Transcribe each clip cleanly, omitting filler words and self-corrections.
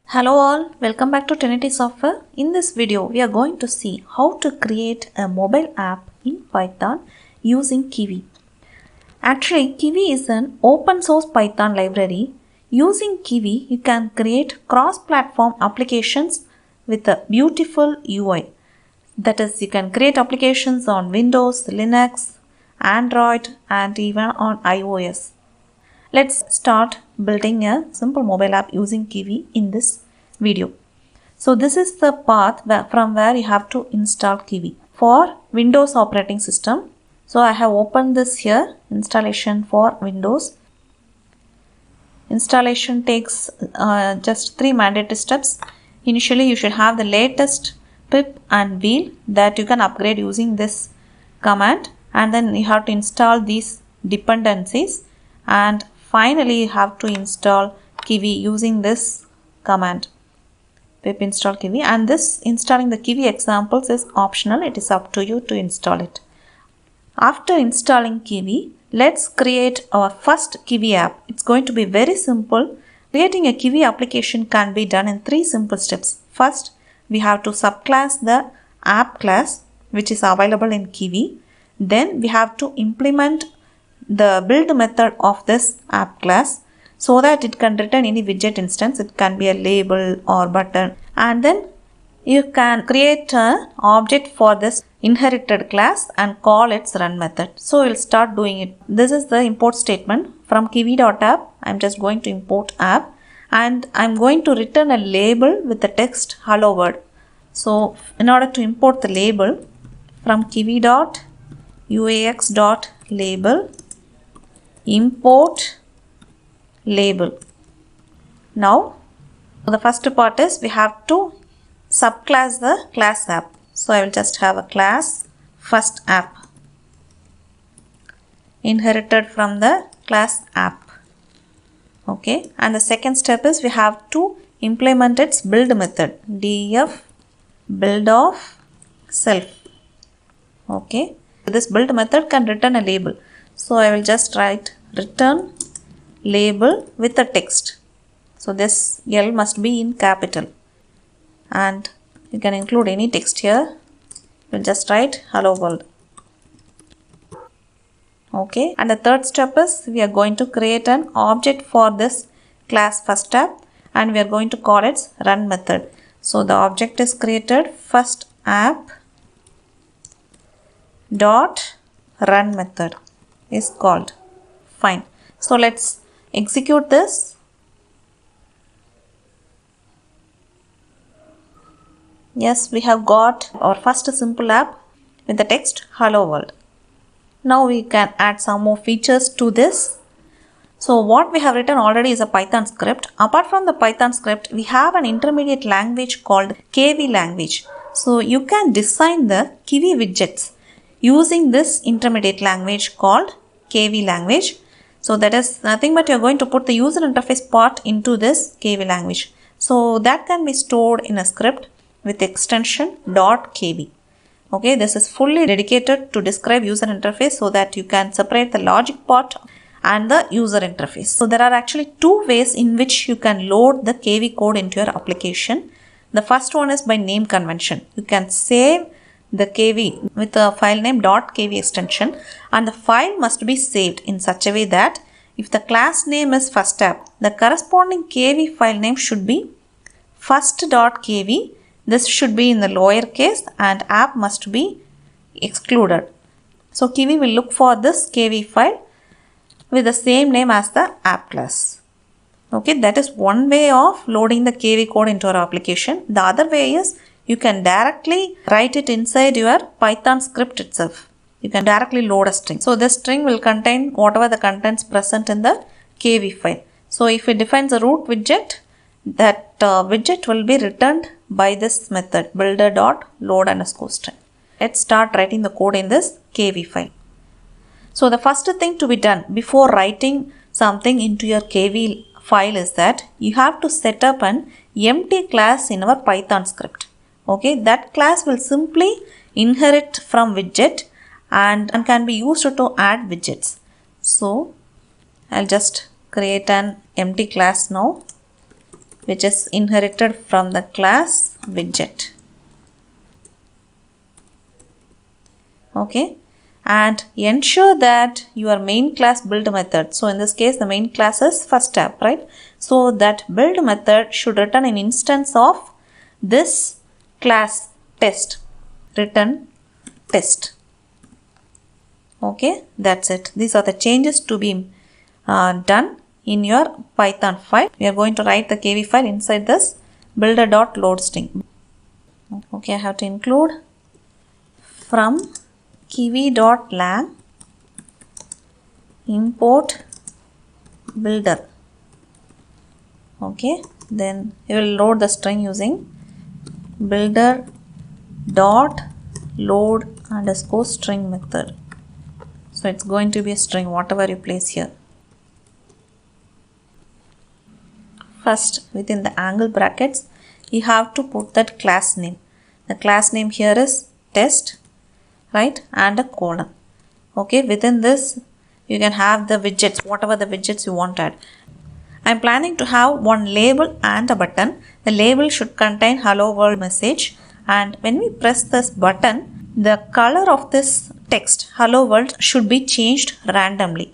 Hello all, welcome back to Trinity Software. In this video, we are going to see how to create a mobile app in Python using kivy. Actually, kivy is an open source Python library. Using kivy, you can create cross-platform applications with a beautiful UI. That is, you can create applications on Windows, Linux, Android, and even on iOS. Let's start building a simple mobile app using kivy in this video. So this is the path from where you have to install kivy for Windows operating system. So I have opened this here, installation for Windows. Installation takes just 3 mandatory steps. Initially you should have the latest pip and wheel that you can upgrade using this command, and then you have to install these dependencies, and finally you have to install kivy using this command, pip install kivy. And this installing the kivy examples is optional. It is up to you to install it. After installing kivy, let's create our first kivy app. It's going to be very simple. Creating a kivy application can be done in 3 simple steps. First, we have to subclass the app class which is available in kivy. Then we have to implement the build method of this app class so that it can return any widget instance. It can be a label or button, and then you can create an object for this inherited class and call its run method. So we'll start doing it. This is the import statement from kivy.app. I'm just going to import app, and I'm going to return a label with the text hello world. So in order to import the label from kivy.uax.label, import label. Now the first part is we have to subclass the class app. So I will just have a class first app inherited from the class app. Okay, and the second step is we have to implement its build method, def build of self. Okay, this build method can return a label. So I will just write return label with a text. So this L must be in capital, and you can include any text here. We'll just write hello world. Okay, and the third step is we are going to create an object for this class first app, and we are going to call its run method. So the object is created, first app dot run method is called. Fine. So let's execute this. Yes, we have got our first simple app with the text hello world. Now we can add some more features to this. So what we have written already is a Python script. Apart from the Python script, we have an intermediate language called kivy language. So you can design the kivy widgets using this intermediate language called kivy language. So that is nothing but you're going to put the user interface part into this kivy language. So that can be stored in a script with extension .kv. Okay, this is fully dedicated to describe user interface so that you can separate the logic part and the user interface. So there are actually 2 ways in which you can load the kivy code into your application. The first one is by name convention. You can save the kivy with a file name .kv extension, and the file must be saved in such a way that if the class name is first app, the corresponding kivy file name should be first.kv. This should be in the lowercase and app must be excluded. So kivy will look for this kivy file with the same name as the app class. Okay, that is one way of loading the kivy code into our application. The other way is you can directly write it inside your Python script itself. You can directly load a string. So this string will contain whatever the contents present in the kivy file. So if it defines a root widget, that widget will be returned by this method builder.load_string. Let's start writing the code in this kivy file. So the first thing to be done before writing something into your kivy file is that you have to set up an empty class in our Python script. Okay, that class will simply inherit from widget and can be used to add widgets. So I'll just create an empty class now, which is inherited from the class widget. Okay, and ensure that your main class build method, so in this case the main class is first tab, right? So that build method should return an instance of this class test, return test. Okay, that's it. These are the changes to be done in your Python file. We are going to write the kv file inside this builder.loadString. Okay, I have to include from kivy.lang import builder. Okay, then you will load the string using builder.load_string method. So it's going to be a string, whatever you place here. First, within the angle brackets, you have to put that class name. The class name here is test, right, and a colon. Okay, within this you can have the widgets, whatever the widgets you want to add. I am planning to have one label and a button. The label should contain hello world message, and when we press this button, the color of this text hello world should be changed randomly.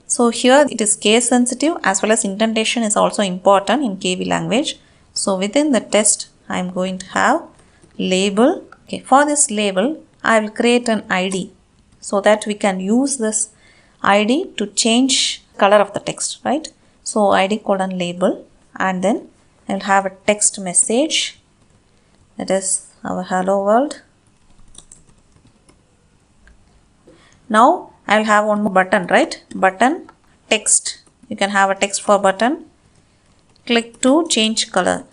So here it is case sensitive, as well as indentation is also important in kv language. So within the test I am going to have label. Okay, for this label I will create an ID so that we can use this ID to change color of the text, right? So ID colon label, and then I will have a text message, that is our hello world. Now I will have one more button, right? Button text. You can have a text for button. Click to change color.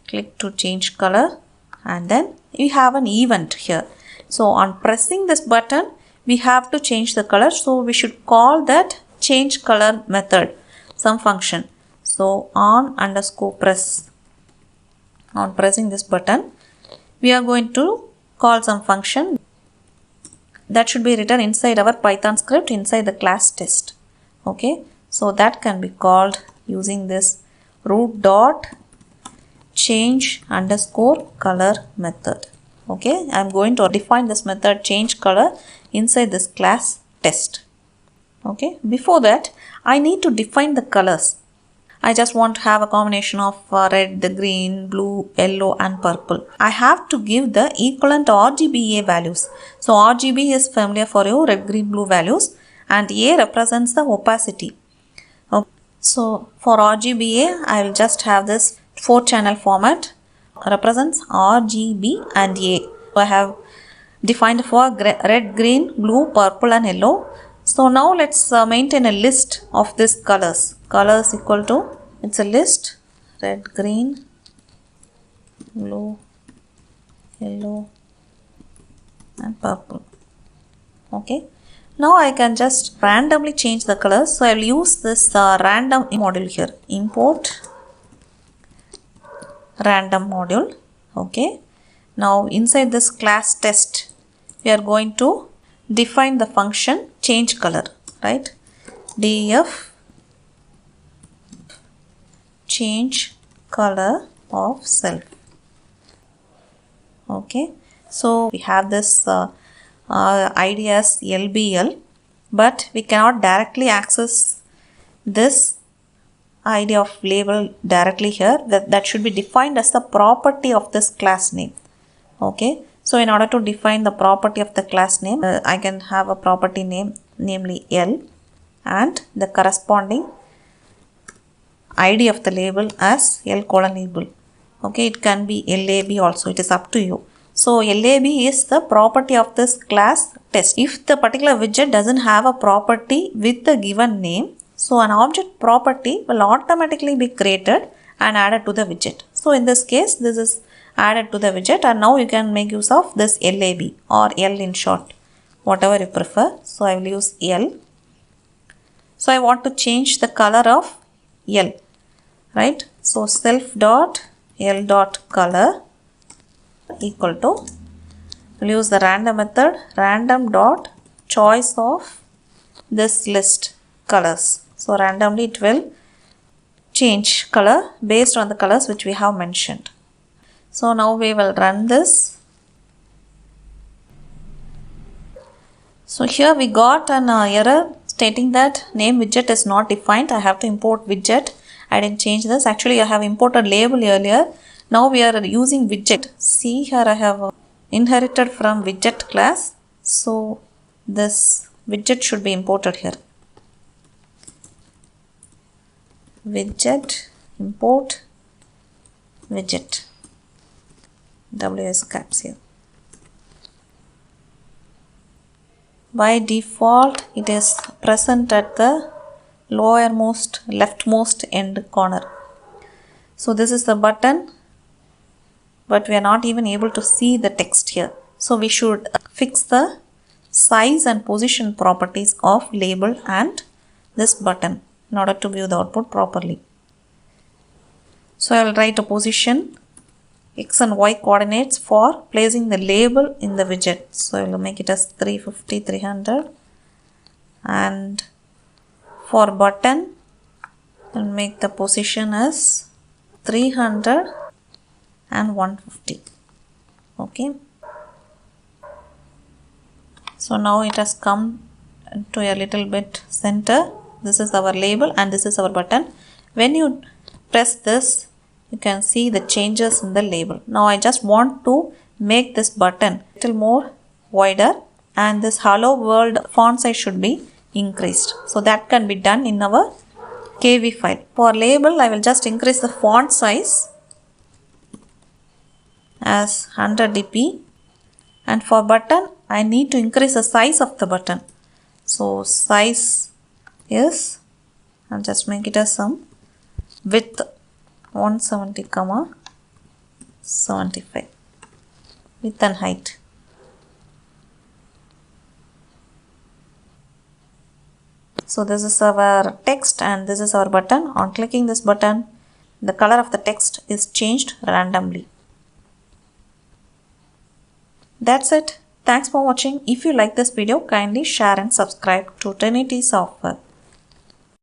Click to change color, and then we have an event here. So on pressing this button, we have to change the color. So we should call that change color method, some function. So on_press. On pressing this button, we are going to call some function that should be written inside our Python script inside the class test. Okay, so that can be called using this root.change_color method. Okay, I am going to define this method change color inside this class test. Okay, before that I need to define the colors. I just want to have a combination of red, green, blue, yellow and purple. I have to give the equivalent RGBA values. So RGB is familiar for you, red, green, blue values, and A represents the opacity. Okay. So for RGBA, I will just have this 4-channel format, represents RGB and A. So I have defined for red, green, blue, purple and yellow. So now let's maintain a list of these colors. Colors equal to, it's a list, red, green, blue, yellow and purple. Okay. Now I can just randomly change the colors. So I will use this random module here. Import random module. Okay. Now inside this class test, we are going to define the function change color, right? def change color of self. Okay, so we have this ID as LBL, but we cannot directly access this ID of label directly here. That should be defined as the property of this class name. Okay, so in order to define the property of the class name, I can have a property name, namely L, and the corresponding ID of the label as L:label. Okay, it can be LAB also, it is up to you. So LAB is the property of this class test. If the particular widget doesn't have a property with the given name, so an object property will automatically be created and added to the widget. So in this case, this is added to the widget, and now you can make use of this LAB or L in short, whatever you prefer. So I will use L. So I want to change the color of L, right? So self.L.color equal to, we'll use the random method, random.choice of this list colors. So randomly it will change color based on the colors which we have mentioned. So now we will run this. So here we got an error stating that name widget is not defined. I have to import widget. I didn't change this. Actually I have imported label earlier. Now we are using widget. See here I have inherited from widget class. So this widget should be imported here. Widget, import widget, WS caps here. By default it is present at the lowermost leftmost end corner. So this is the button, but we are not even able to see the text here. So we should fix the size and position properties of label and this button in order to view the output properly. So I will write a position x and y coordinates for placing the label in the widget. So I will make it as 350, 300, and for button I will make the position as 300 and 150. Okay. So now it has come to a little bit center. This is our label and this is our button. When you press this, you can see the changes in the label. Now I just want to make this button a little more wider, and this hello world font size should be increased. So that can be done in our kivy file. For label, I will just increase the font size as 100 dp, and for button I need to increase the size of the button. So size is, I'll just make it as some width 170, 75, width and height. So this is our text and this is our button. On clicking this button, the color of the text is changed randomly. That's it. Thanks for watching. If you like this video, kindly share and subscribe to Trinity Software.